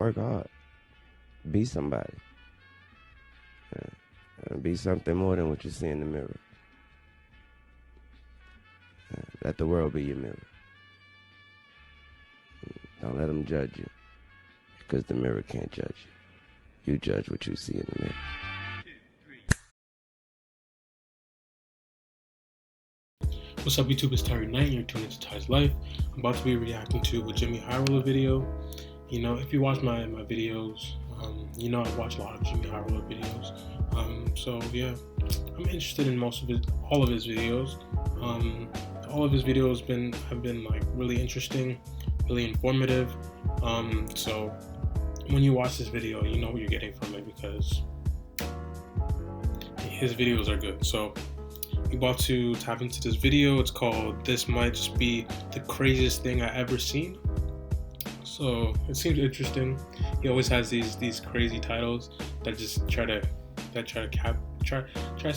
Work hard. Be somebody. Be something more than what you see in the mirror. Let the world be your mirror. Don't let them judge you, because the mirror can't judge you. You judge what you see in the mirror. What's up, YouTube? It's Terry Knight. You're tuning into Ty's Life. I'm about to be reacting to a JxmyHighroller video. You know, if you watch my videos, you know I watch a lot of JxmyHighroller videos. So yeah, I'm interested in all of his videos. All of his videos have been like really interesting, really informative. So when you watch this video, you know what you're getting from it because his videos are good. So we're about to tap into this video. It's called "This Might Just Be the Craziest Thing I Ever Seen." So it seems interesting. He always has these crazy titles that just tries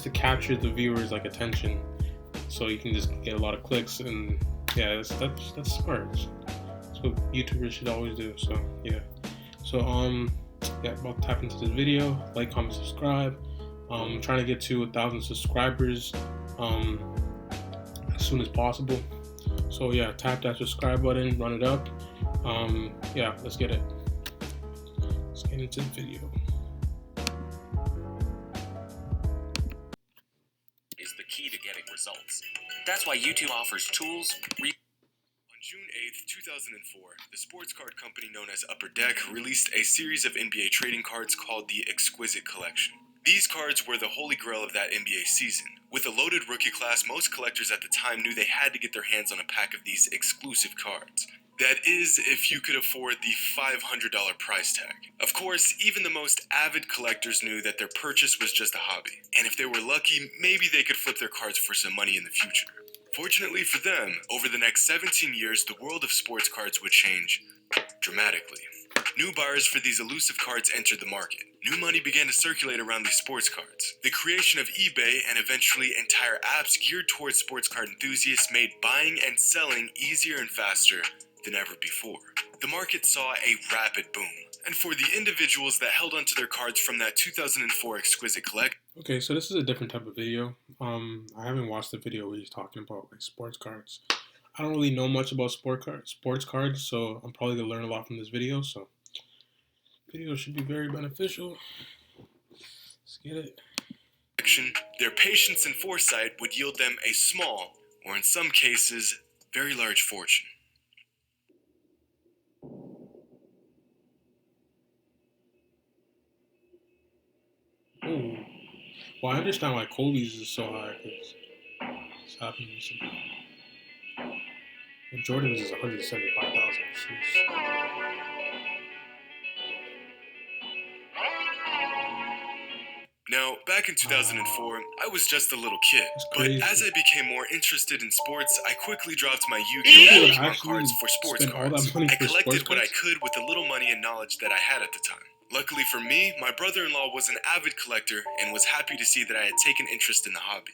to capture the viewer's like attention, so you can just get a lot of clicks. And yeah, that's smart. That's what YouTubers should always do. So yeah. So yeah, about to tap into this video. Like, comment, subscribe. I'm trying to get to 1,000 subscribers as soon as possible. So yeah, tap that subscribe button, run it up. Yeah, let's get it. Let's get into the video. Is the key to getting results. That's why YouTube offers tools. On June 8th, 2004, the sports card company known as Upper Deck released a series of NBA trading cards called the Exquisite Collection. These cards were the holy grail of that NBA season. With a loaded rookie class, most collectors at the time knew they had to get their hands on a pack of these exclusive cards. That is, if you could afford the $500 price tag. Of course, even the most avid collectors knew that their purchase was just a hobby, and if they were lucky, maybe they could flip their cards for some money in the future. Fortunately for them, over the next 17 years, the world of sports cards would change dramatically. New buyers for these elusive cards entered the market. New money began to circulate around these sports cards. The creation of eBay and eventually entire apps geared towards sports card enthusiasts made buying and selling easier and faster than ever before. The market saw a rapid boom, and for the individuals that held onto their cards from that 2004 Exquisite Collection. Okay, so this is a different type of video. I haven't watched the video where he's talking about like sports cards. I don't really know much about sports cards, so I'm probably gonna learn a lot from this video. So, video should be very beneficial. Let's get it. Their patience and foresight would yield them a small, or in some cases, very large fortune. Ooh. Well, I understand why Kobe's is so high because it's happening recently. And Jordan's is 175,000. Now, back in 2004, I was just a little kid, but as I became more interested in sports, I quickly dropped my Yu-Gi-Oh! Pokemon cards for sports cards. I collected what I could with the little money and knowledge that I had at the time. Luckily for me, my brother-in-law was an avid collector and was happy to see that I had taken interest in the hobby.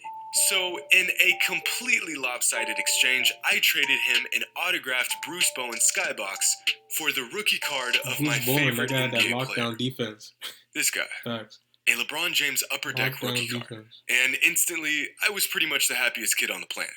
So, in a completely lopsided exchange, I traded him an autographed Bruce Bowen Skybox for the rookie card of my favorite NBA player. Defense. This guy. Facts. A LeBron James Upper Deck rookie card. And instantly, I was pretty much the happiest kid on the planet.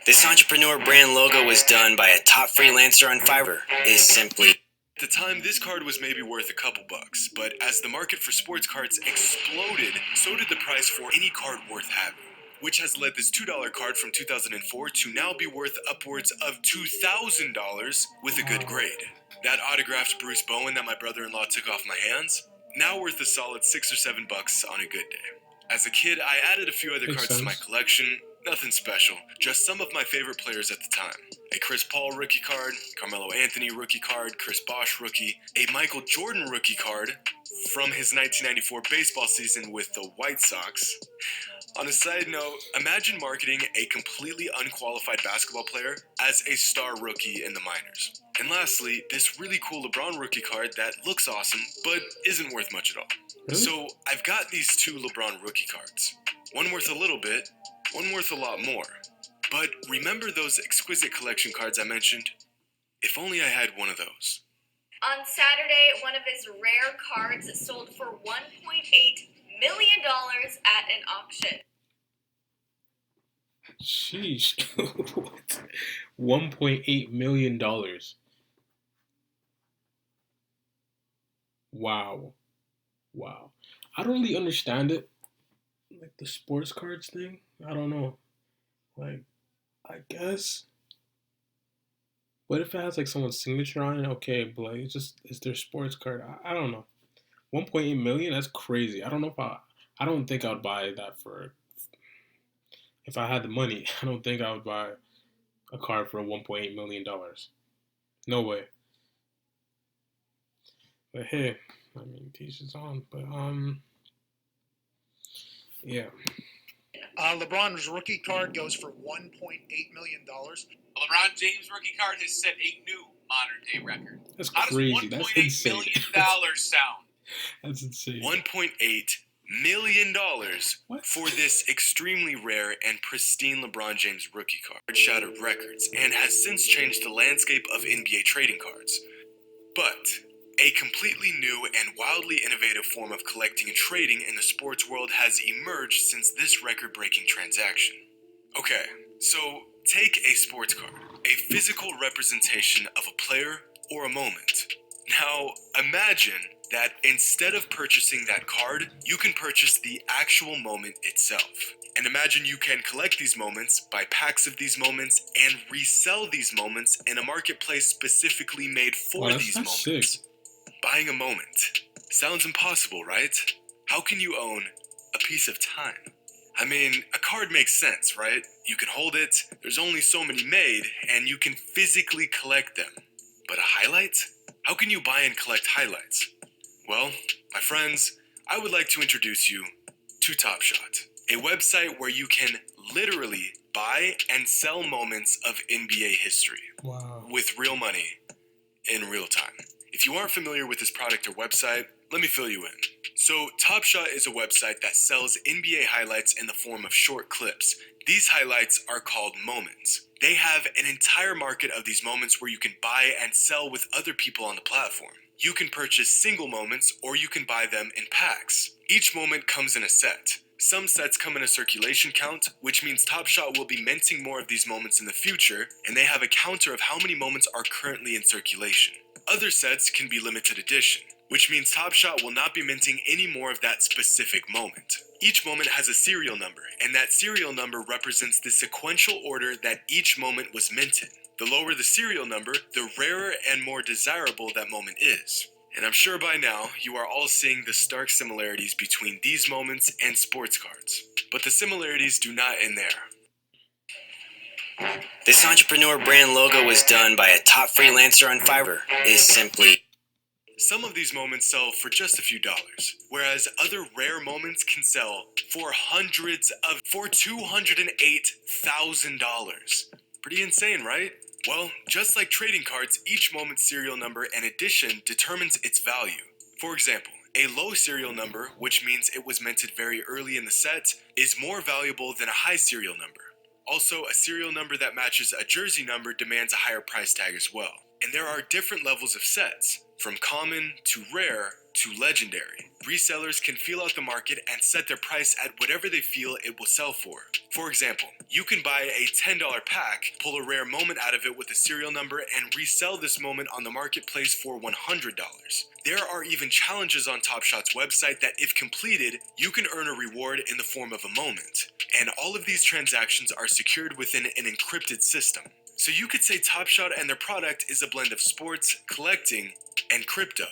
This entrepreneur brand logo was done by a top freelancer on Fiverr. Is simply... At the time, this card was maybe worth a couple bucks, but as the market for sports cards exploded, so did the price for any card worth having, which has led this $2 card from 2004 to now be worth upwards of $2,000 with a good grade. That autographed Bruce Bowen that my brother-in-law took off my hands, now worth a solid $6 or $7 on a good day. As a kid, I added a few other cards to my collection. Nothing special, just some of my favorite players at the time. A Chris Paul rookie card, Carmelo Anthony rookie card, Chris Bosh rookie, a Michael Jordan rookie card from his 1994 baseball season with the White Sox. On a side note, imagine marketing a completely unqualified basketball player as a star rookie in the minors. And lastly, this really cool LeBron rookie card that looks awesome, but isn't worth much at all. Really? So I've got these two LeBron rookie cards. One worth a little bit, one worth a lot more. But remember those Exquisite Collection cards I mentioned? If only I had one of those. On Saturday, one of his rare cards sold for $1.8 million at an auction. Sheesh. What? $1.8 million. Wow. Wow. I don't really understand it. Like the sports cards thing. I don't know. Like, I guess. What if it has like someone's signature on it? Okay, but like it's their sports card. I don't know. 1.8 million? That's crazy. I don't know if I don't think I would buy that for if I had the money. I don't think I would buy a card for $1.8 million. No way. But hey, I mean, teach his own. But yeah. LeBron's rookie card goes for $1.8 million. LeBron James rookie card has set a new modern day record. That's How crazy. does That's $1.8 insane. million sound? That's insane. $1.8 million What? for this extremely rare and pristine LeBron James rookie card. Shattered records and has since changed the landscape of NBA trading cards. But a completely new and wildly innovative form of collecting and trading in the sports world has emerged since this record-breaking transaction. Okay, so take a sports card, a physical representation of a player or a moment. Now, imagine that instead of purchasing that card, you can purchase the actual moment itself. And imagine you can collect these moments, buy packs of these moments, and resell these moments in a marketplace specifically made for these moments. Sick. Buying a moment. Sounds impossible, right? How can you own a piece of time? I mean, a card makes sense, right? You can hold it, there's only so many made, and you can physically collect them. But a highlight? How can you buy and collect highlights? Well, my friends, I would like to introduce you to Top Shot, a website where you can literally buy and sell moments of NBA history. Wow. With real money in real time. If you aren't familiar with this product or website, let me fill you in. So, Top Shot is a website that sells NBA highlights in the form of short clips. These highlights are called moments. They have an entire market of these moments where you can buy and sell with other people on the platform. You can purchase single moments or you can buy them in packs. Each moment comes in a set. Some sets come in a circulation count, which means Top Shot will be minting more of these moments in the future, and they have a counter of how many moments are currently in circulation. Other sets can be limited edition, which means Top Shot will not be minting any more of that specific moment. Each moment has a serial number, and that serial number represents the sequential order that each moment was minted. The lower the serial number, the rarer and more desirable that moment is. And I'm sure by now, you are all seeing the stark similarities between these moments and sports cards. But the similarities do not end there. This entrepreneur brand logo was done by a top freelancer on Fiverr. Is simply Some of these moments sell for just a few dollars, whereas other rare moments can sell for $208,000. Pretty insane, right? Well, just like trading cards, each moment's serial number and edition determines its value. For example, a low serial number, which means it was minted very early in the set, is more valuable than a high serial number. Also, a serial number that matches a jersey number demands a higher price tag as well. And there are different levels of sets, from common to rare to legendary. Resellers can feel out the market and set their price at whatever they feel it will sell for. For example, you can buy a $10 pack, pull a rare moment out of it with a serial number, and resell this moment on the marketplace for $100. There are even challenges on Top Shot's website that, if completed, you can earn a reward in the form of a moment. And all of these transactions are secured within an encrypted system. So you could say Top Shot and their product is a blend of sports, collecting, and crypto.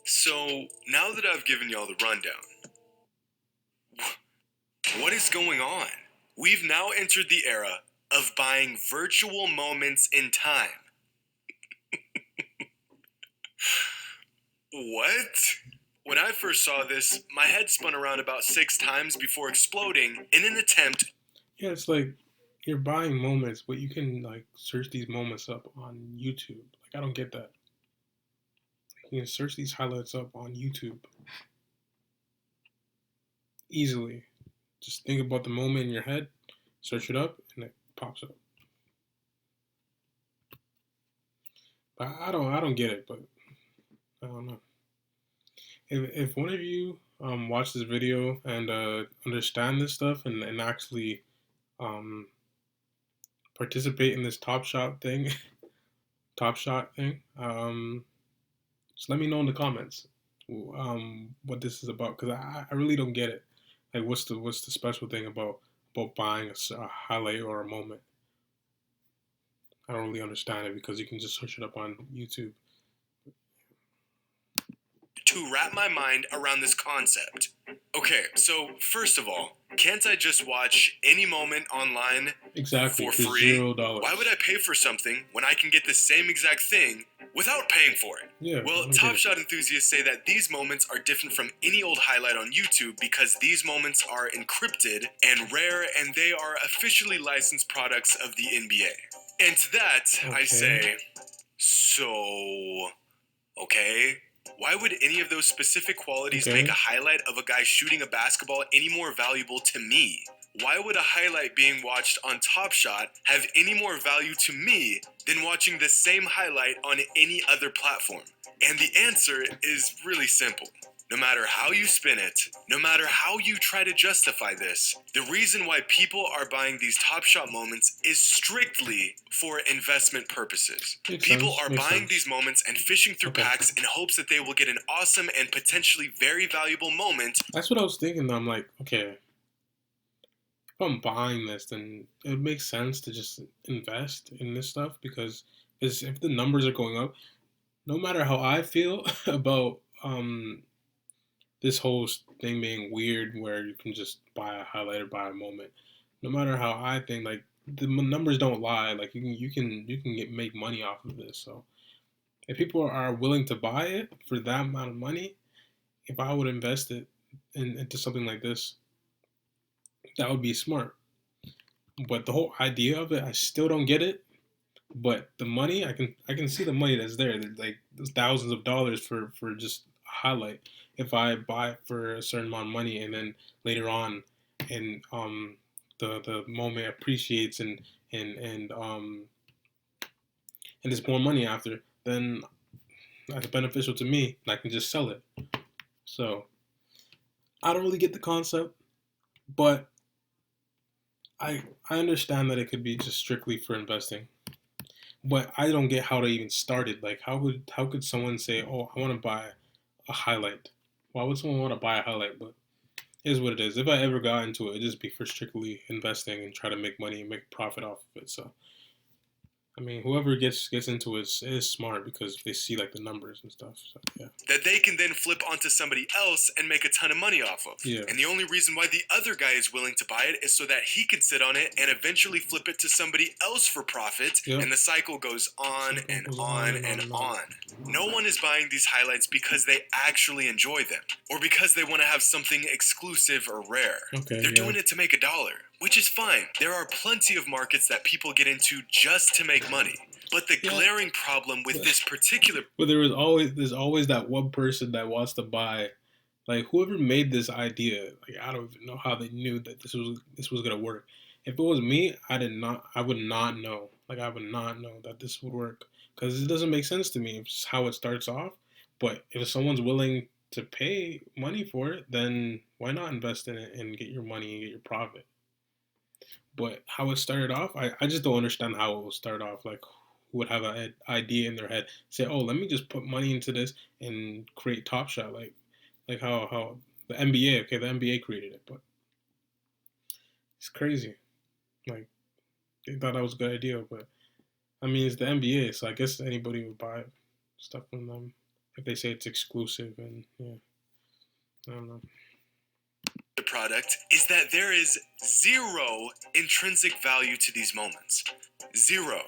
So now that I've given y'all the rundown, what is going on? We've now entered the era of buying virtual moments in time. What? When I first saw this, my head spun around about 6 times before exploding in an attempt. Yeah, it's like you're buying moments, but you can like search these moments up on YouTube. Like I don't get that. You can search these highlights up on YouTube easily. Just think about the moment in your head, search it up, and it pops up. I don't get it, but I don't know. If one of you watch this video and understand this stuff and actually um participate in this Top Shot thing, just let me know in the comments what this is about, because I really don't get it. Like, what's the special thing about buying a highlight or a moment? I don't really understand it, because you can just search it up on YouTube. To wrap my mind around this concept. Okay, so first of all, can't I just watch any moment online Exactly, for for free? $0. Why would I pay for something when I can get the same exact thing without paying for it? Yeah. Well, Top Shot enthusiasts say that these moments are different from any old highlight on YouTube because these moments are encrypted and rare, and they are officially licensed products of the NBA. And to that, I say, so, okay, why would any of those specific qualities make a highlight of a guy shooting a basketball any more valuable to me? Why would a highlight being watched on Top Shot have any more value to me than watching the same highlight on any other platform? And the answer is really simple. No matter how you spin it, no matter how you try to justify this, the reason why people are buying these Top Shot moments is strictly for investment purposes. People are buying these moments and fishing through packs in hopes that they will get an awesome and potentially very valuable moment. That's what I was thinking. I'm like, okay, if I'm buying this, then it makes sense to just invest in this stuff, because if the numbers are going up, no matter how I feel about this whole thing being weird, where you can just buy a highlight or buy a moment, no matter how I think, like, the numbers don't lie. Like, you can make money off of this. So if people are willing to buy it for that amount of money, if I would invest it into something like this, that would be smart. But the whole idea of it, I still don't get it. But the money, I can see the money that's there. Like, there's thousands of dollars for just a highlight. If I buy it for a certain amount of money, and then later on, and the moment appreciates, and there's more money after, then that's beneficial to me, and I can just sell it. So I don't really get the concept, but I understand that it could be just strictly for investing. But I don't get how they even started. Like, how could someone say, "Oh, I want to buy a highlight"? Why would someone want to buy a highlight? But here's what it is. If I ever got into it, it'd just be for strictly investing and try to make money and make a profit off of it. So, I mean, whoever gets into it is smart, because they see, like, the numbers and stuff. So, yeah. That they can then flip onto somebody else and make a ton of money off of. Yeah. And the only reason why the other guy is willing to buy it is so that he can sit on it and eventually flip it to somebody else for profit. Yep. And the cycle goes on and on and on. No one is buying these highlights because they actually enjoy them, or because they want to have something exclusive or rare. They're doing it to make $1, which is fine. There are plenty of markets that people get into just to make money. But the glaring problem with this particular... But there's always that one person that wants to buy. Like, whoever made this idea, like, I don't even know how they knew that this was gonna work. If it was me, I would not know. Like, I would not know that this would work, because it doesn't make sense to me. It's how it starts off. But if someone's willing to pay money for it, then why not invest in it and get your money and get your profit? But how it started off, I just don't understand how it will start off. Like, who would have an idea in their head, say, "Oh, let me just put money into this and create Top Shot," like how the NBA, the NBA created it, but it's crazy. Like, they thought that was a good idea, but I mean, it's the NBA, so I guess anybody would buy stuff from them if they say it's exclusive. And yeah, I don't know. The product is that there is zero intrinsic value to these moments. Zero.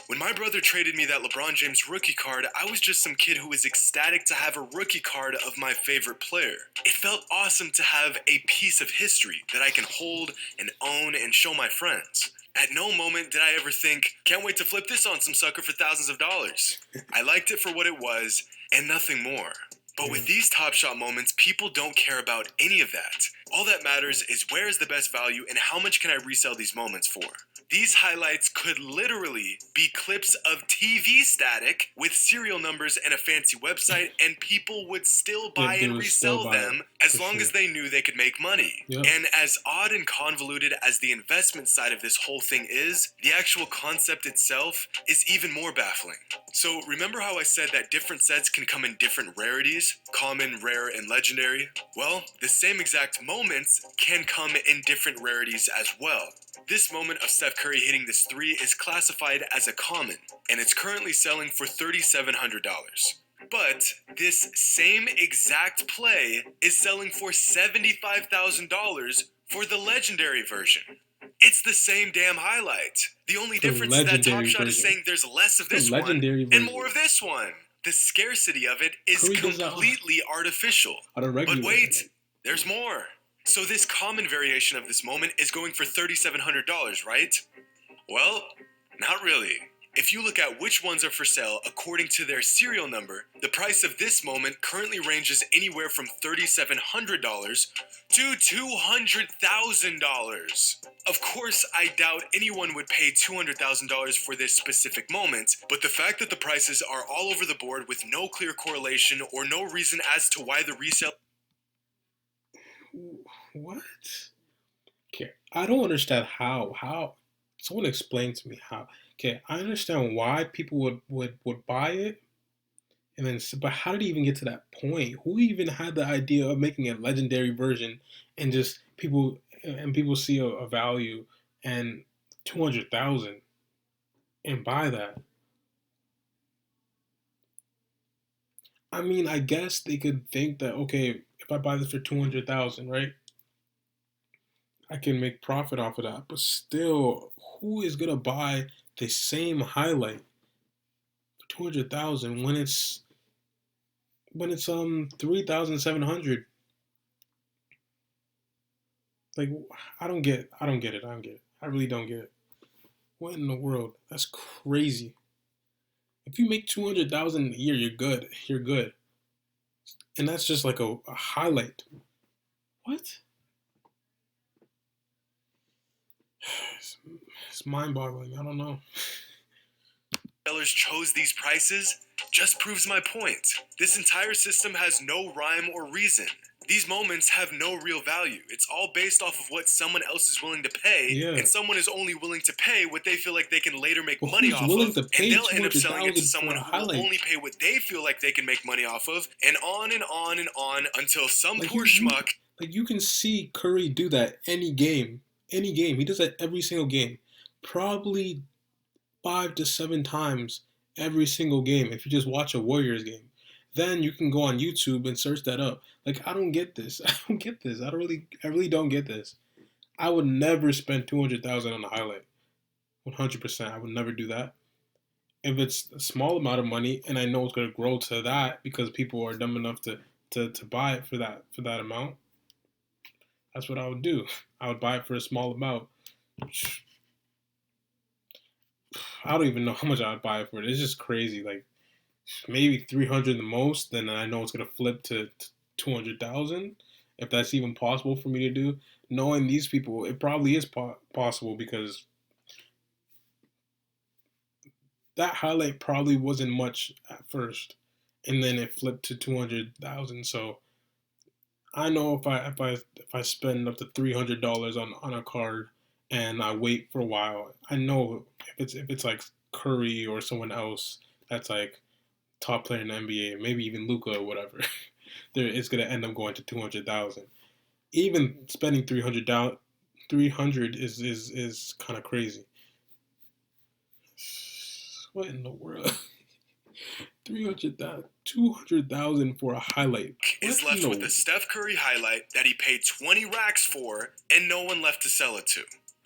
When my brother traded me that LeBron James rookie card, I was just some kid who was ecstatic to have a rookie card of my favorite player. It felt awesome to have a piece of history that I can hold and own and show my friends. At no moment did I ever think, can't wait to flip this on some sucker for thousands of dollars. I liked it for what it was and nothing more. But with these Top Shot moments, people don't care about any of that. All that matters is where is the best value and how much can I resell these moments for. These highlights could literally be clips of TV static with serial numbers and a fancy website, and people would still buy They and would still resell buy them it, as for long sure. as they knew they could make money. Yep. And as odd and convoluted as the investment side of this whole thing is, the actual concept itself is even more baffling. So remember how I said that different sets can come in different rarities, common, rare, and legendary? Well, the same exact moments can come in different rarities as well. This moment of Steph Curry hitting this three is classified as a common, and it's currently selling for $3,700. But this same exact play is selling for $75,000 for the legendary version. It's the same damn highlight. The only The difference is that Top legendary Shot is version. saying there's less of The this one legendary and version. more of this one. The scarcity of it is Curry does that completely artificial. on a regular. But wait, there's more. So this common variation of this moment is going for $3,700, right? Well, not really. If you look at which ones are for sale according to their serial number, the price of this moment currently ranges anywhere from $3,700 to $200,000. Of course, I doubt anyone would pay $200,000 for this specific moment, but the fact that the prices are all over the board with no clear correlation or no reason as to why the resale... What? Okay, I don't understand how. Someone explain to me how. Okay, I understand why people would buy it, and then but how did it even get to that point? Who even had the idea of making a legendary version and just people see a value and 200,000 and buy that? I mean, I guess they could think that, okay, if I buy this for 200,000, right? I can make profit off of that. But still, who is gonna buy the same highlight for 200,000 when it's 3,700? Like, I don't get it. I don't get it. I really don't get it. What in the world? That's crazy. If you make 200,000 a year, you're good. You're good. And that's just like a highlight. What? It's mind-boggling. I don't know. Sellers chose these prices just proves my point. This entire system has no rhyme or reason. These moments have no real value. It's all based off of what someone else is willing to pay, Yeah. and someone is only willing to pay what they feel like they can later make But money who's off willing of, to pay and they'll end up selling it to 200,000 someone for a who will highlight? only pay what they feel like they can make money off of, and on and on and on until some Like poor you- schmuck... Like, you can see Curry do that any game. Any game. He does that every single game. Probably 5 to 7 times every single game if you just watch a Warriors game. Then you can go on YouTube and search that up. Like, I don't get this. I don't get this. I really don't get this. I would never spend 200,000 on a highlight. 100%. I would never do that. If it's a small amount of money and I know it's gonna grow to that because people are dumb enough to buy it for that amount, that's what I would do. I would buy it for a small amount. I don't even know how much I would buy it for. It's just crazy. Like, maybe 300 the most. Then I know it's gonna flip to 200,000, if that's even possible for me to do. Knowing these people, it probably is possible because that highlight probably wasn't much at first, and then it flipped to 200,000. So I know if I spend up to $300 on a card and I wait for a while, I know if it's like Curry or someone else that's like top player in the NBA, maybe even Luka or whatever, it's gonna end up going to 200,000. Even spending 300 is kind of crazy. What in the world? 200,000 for a highlight. is left with a Steph Curry highlight that he paid 20 racks for and no one left to sell it to.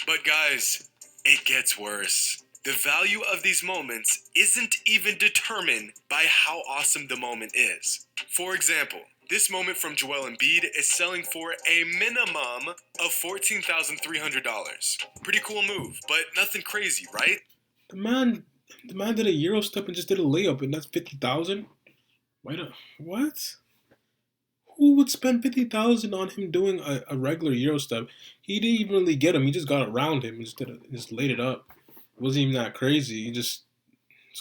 But guys, it gets worse. The value of these moments isn't even determined by how awesome the moment is. For example, this moment from Joel Embiid is selling for a minimum of $14,300. Pretty cool move, but nothing crazy, right? The man did a Euro step and just did a layup, and that's 50,000. Wait a what? Who would spend 50,000 on him doing a regular Euro step? He didn't even really get him. He just got around him and just laid it up. It wasn't even that crazy. It's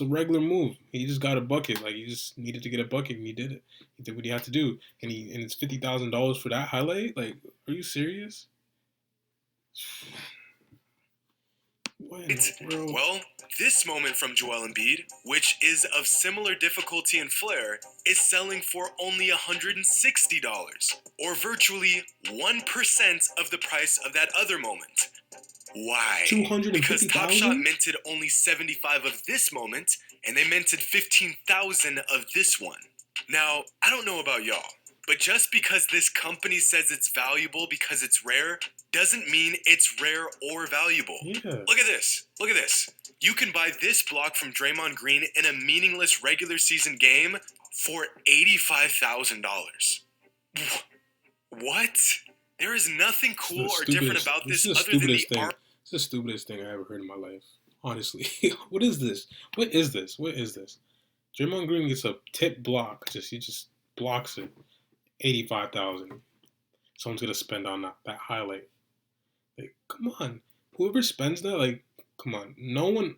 a regular move. He just got a bucket. Like, he just needed to get a bucket, and he did it. He did what he had to do, and it's $50,000 for that highlight. Like, are you serious? Well, this moment from Joel Embiid, which is of similar difficulty and flair, is selling for only $160, or virtually 1% of the price of that other moment. Why? Because Top Shot minted only 75 of this moment, and they minted 15,000 of this one. Now, I don't know about y'all, but just because this company says it's valuable because it's rare, doesn't mean it's rare or valuable. Yeah. Look at this. Look at this. You can buy this block from Draymond Green in a meaningless regular season game for $85,000. What? There is nothing cool or different about this other than the art. It's the stupidest thing I ever heard in my life. Honestly. What is this? What is this? What is this? Draymond Green gets a tip block. He just blocks it. 85,000. Someone's gonna spend on that highlight. Like, come on. Whoever spends that, like, come on. No one.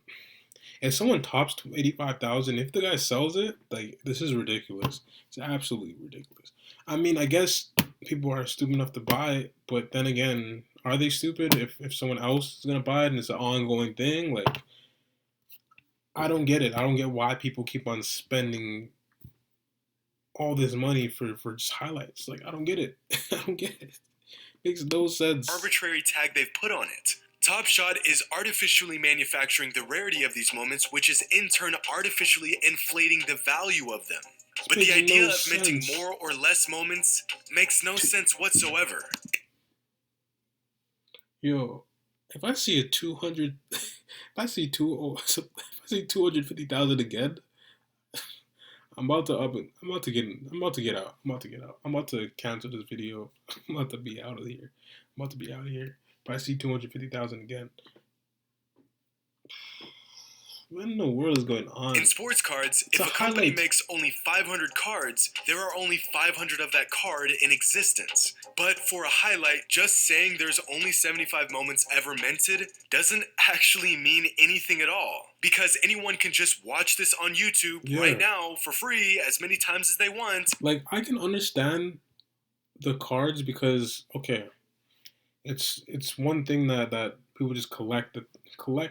If someone tops 85,000, if the guy sells it, like, this is ridiculous. It's absolutely ridiculous. I mean, I guess people are stupid enough to buy it, but then again, are they stupid if someone else is gonna buy it and it's an ongoing thing? Like, I don't get it. I don't get why people keep on spending all this money for just highlights. Like, I don't get it. I don't get it. Makes no sense. Arbitrary tag they've put on it. Top Shot is artificially manufacturing the rarity of these moments, which is in turn artificially inflating the value of them. But the idea of minting more or less moments makes no sense whatsoever. Yo, if I see 250,000 again, I'm about to get out. I'm about to cancel this video. I'm about to be out of here. If I see 250,000 again, what in the world is going on? In sports cards, if a company makes only 500 cards, there are only 500 of that card in existence. But for a highlight, just saying there's only 75 moments ever minted doesn't actually mean anything at all. Because anyone can just watch this on YouTube right now for free as many times as they want. Like, I can understand the cards because, okay, it's one thing that people just collect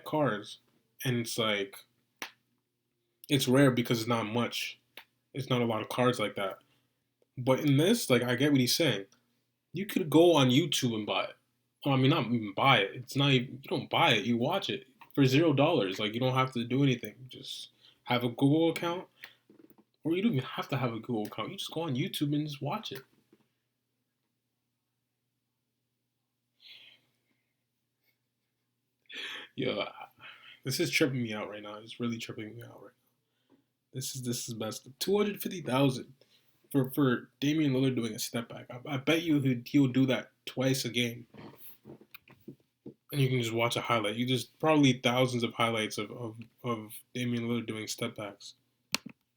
cards. And it's like, it's rare because it's not much. It's not a lot of cards like that. But in this, like, I get what he's saying. You could go on YouTube and buy it. Well, I mean, not even buy it. It's not even, you don't buy it. You watch it for $0. Like, you don't have to do anything. Just have a Google account. Or you don't even have to have a Google account. You just go on YouTube and just watch it. Yo, this is tripping me out right now. It's really tripping me out right now. This is best. 250,000 for Damian Lillard doing a step back. I bet you he'll do that twice a game, and you can just watch a highlight. You just probably thousands of highlights of Damian Lillard doing step backs.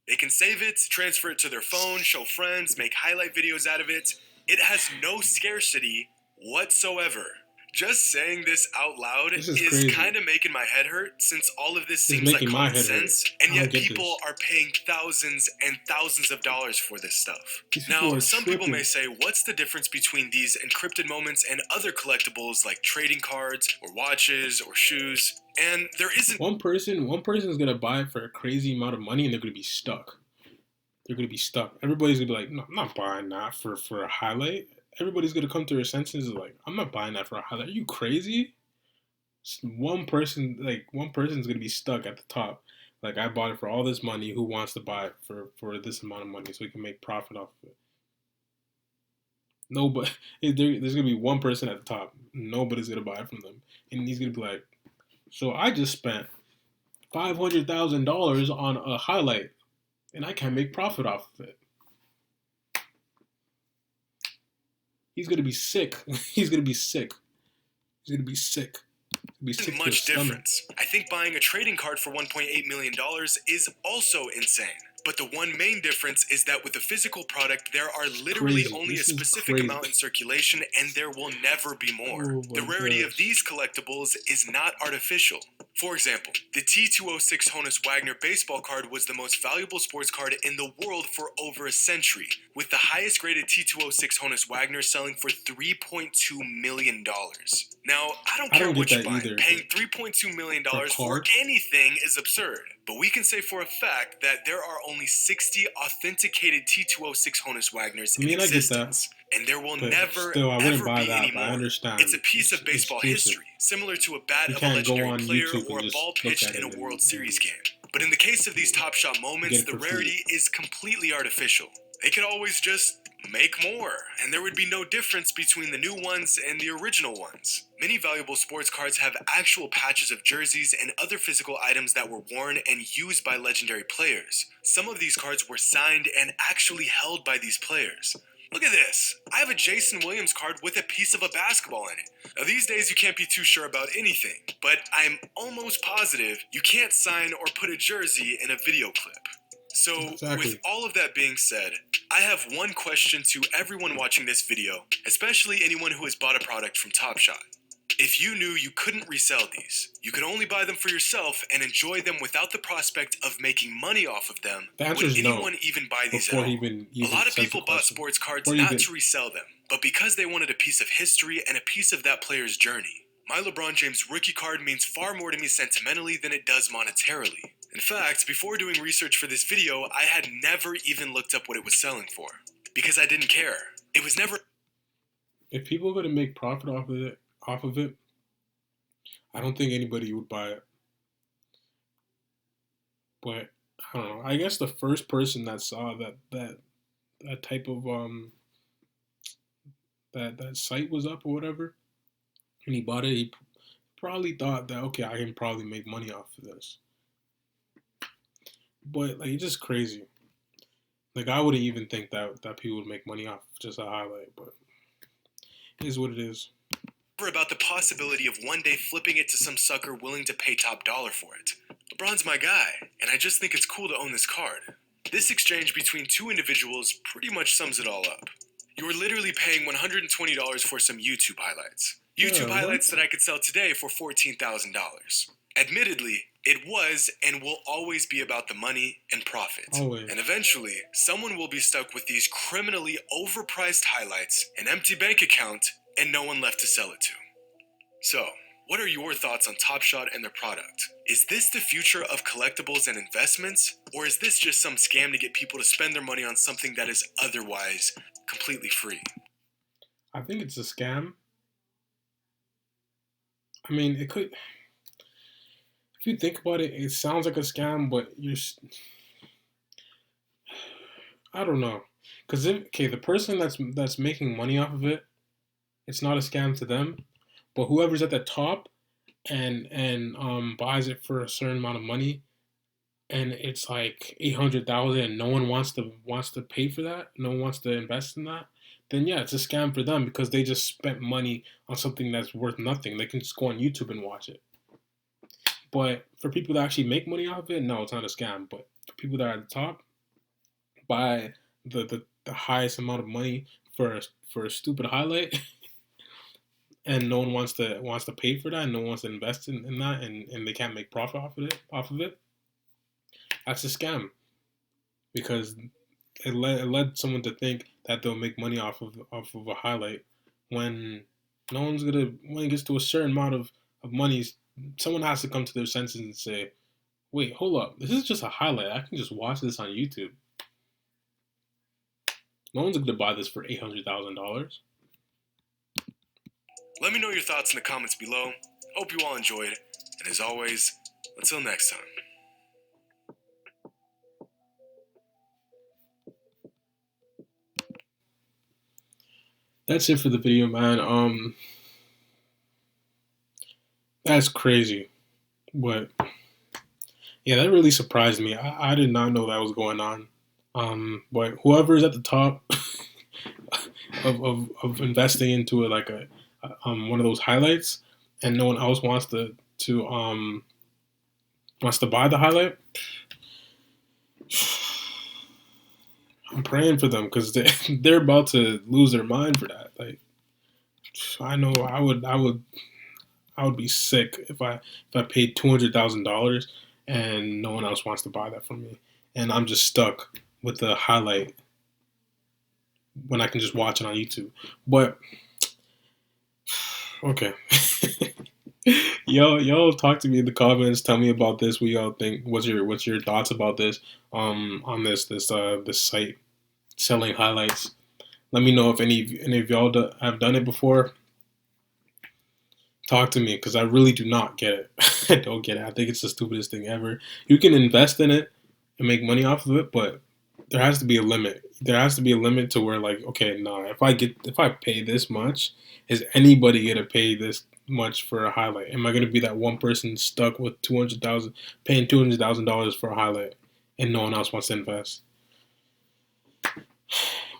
They can save it, transfer it to their phone, show friends, make highlight videos out of it. It has no scarcity whatsoever. Just saying this out loud is kind of making my head hurt, since all of this seems like common sense, and yet people are paying thousands and thousands of dollars for this stuff. Now, some people may say, what's the difference between these encrypted moments and other collectibles like trading cards or watches or shoes? And there isn't. One person is gonna buy it for a crazy amount of money, and they're gonna be stuck. Everybody's gonna be like, no, I'm not buying that for a highlight. Everybody's gonna come to their senses like, I'm not buying that for a highlight. Are you crazy? One person's gonna be stuck at the top. Like, I bought it for all this money. Who wants to buy it for this amount of money so we can make profit off of it? Nobody. There's gonna be one person at the top. Nobody's gonna buy it from them, and he's gonna be like, so I just spent $500,000 on a highlight, and I can't make profit off of it. He's gonna be sick. He's gonna be sick. Much difference. I think buying a trading card for $1.8 million is also insane. But the one main difference is that with a physical product, there are literally Crazy. only a This is specific crazy. amount in circulation, and there will never be more. Oh The my rarity gosh. of these collectibles is not artificial. For example, the T206 Honus Wagner baseball card was the most valuable sports card in the world for over a century, with the highest graded T206 Honus Wagner selling for $3.2 million. Now, I don't care don't what get you that buy. either, Paying but $3.2 million for a for card? anything is absurd. But we can say for a fact that there are only 60 authenticated T206 Honus Wagners I mean, in I get that, existence, and there will but never, still, I wouldn't ever buy be that. any But I more. understand. It's a piece of It's baseball exclusive. history, similar to a bat You of a can't go legendary on player YouTube or and a just ball look pitched at in it a World and Series game. But in the case of these Top Shot moments, get it the for free. rarity is completely artificial. They could always just make more, and there would be no difference between the new ones and the original ones. Many valuable sports cards have actual patches of jerseys and other physical items that were worn and used by legendary players. Some of these cards were signed and actually held by these players. Look at this. I have a Jason Williams card with a piece of a basketball in it. Now these days you can't be too sure about anything, but I'm almost positive you can't sign or put a jersey in a video clip. So, Exactly. with all of that being said, I have one question to everyone watching this video, especially anyone who has bought a product from Top Shot. If you knew you couldn't resell these, you could only buy them for yourself and enjoy them without the prospect of making money off of them, The answer would is no. anyone even buy these Before at he all? even A lot of says people the bought question. sports cards Before you not even- to resell them, but because they wanted a piece of history and a piece of that player's journey. My LeBron James rookie card means far more to me sentimentally than it does monetarily. In fact, before doing research for this video, I had never even looked up what it was selling for, because I didn't care. It was never... If people are gonna make profit off of it, I don't think anybody would buy it. But I don't know. I guess the first person that saw that type of that site was up or whatever, and he bought it, he probably thought that, okay, I can probably make money off of this. But like, it's just crazy. Like, I wouldn't even think that people would make money off just a highlight, but it is what it is. about the possibility of one day flipping it to some sucker willing to pay top dollar for it. LeBron's my guy, and I just think it's cool to own this card. This exchange between two individuals pretty much sums it all up. You are literally paying $120 for some YouTube highlights. YouTube Yeah, highlights what? that I could sell today for $14,000. Admittedly, it was and will always be about the money and profit. Always. And eventually, someone will be stuck with these criminally overpriced highlights, an empty bank account, and no one left to sell it to. So, what are your thoughts on Top Shot and their product? Is this the future of collectibles and investments? Or is this just some scam to get people to spend their money on something that is otherwise completely free? I think it's a scam. I mean, it could... If you think about it, it sounds like a scam, but I don't know. Because, the person that's making money off of it, it's not a scam to them. But whoever's at the top and buys it for a certain amount of money, and it's like $800,000, and no one wants to pay for that, no one wants to invest in that, then yeah, it's a scam for them because they just spent money on something that's worth nothing. They can just go on YouTube and watch it. But for people that actually make money off of it, no, it's not a scam. But for people that are at the top, buy the highest amount of money for a stupid highlight, and no one wants to pay for that, and no one wants to invest in that, and they can't make profit off of it. That's a scam, because it led someone to think that they'll make money off of a highlight when no one's gonna. When it gets to a certain amount of money, someone has to come to their senses and say, wait, hold up, this is just a highlight. I can just watch this on YouTube. No one's going to buy this for $800,000. Let me know your thoughts in the comments below. Hope you all enjoyed, and as always, until next time. That's it for the video, man. That's crazy. But yeah, that really surprised me. I did not know that was going on. But whoever's at the top of investing into it, like one of those highlights, and no one else wants to buy the highlight, I'm praying for them because they're about to lose their mind for that. Like, I know I would be sick if I paid $200,000 and no one else wants to buy that from me, and I'm just stuck with the highlight when I can just watch it on YouTube. But okay. Yo, talk to me in the comments. Tell me about this. What y'all think? What's your thoughts about this? On this site selling highlights. Let me know if any of y'all have done it before. Talk to me, because I really do not get it. I don't get it. I think it's the stupidest thing ever. You can invest in it and make money off of it, but there has to be a limit. There has to be a limit to where, like, okay, nah, if I pay this much, is anybody gonna pay this much for a highlight? Am I gonna be that one person stuck with paying $200,000 for a highlight, and no one else wants to invest?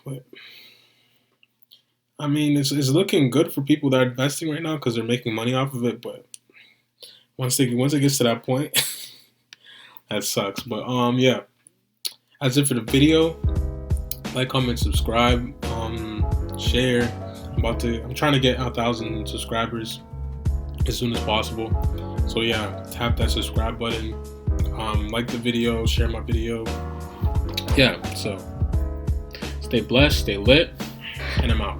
But I mean, it's looking good for people that are investing right now because they're making money off of it. But once it gets to that point, that sucks. But yeah, that's it for the video. Like, comment, subscribe, share. I'm trying to get 1,000 subscribers as soon as possible. So yeah, tap that subscribe button. Like the video, share my video. Yeah. So stay blessed, stay lit, and I'm out.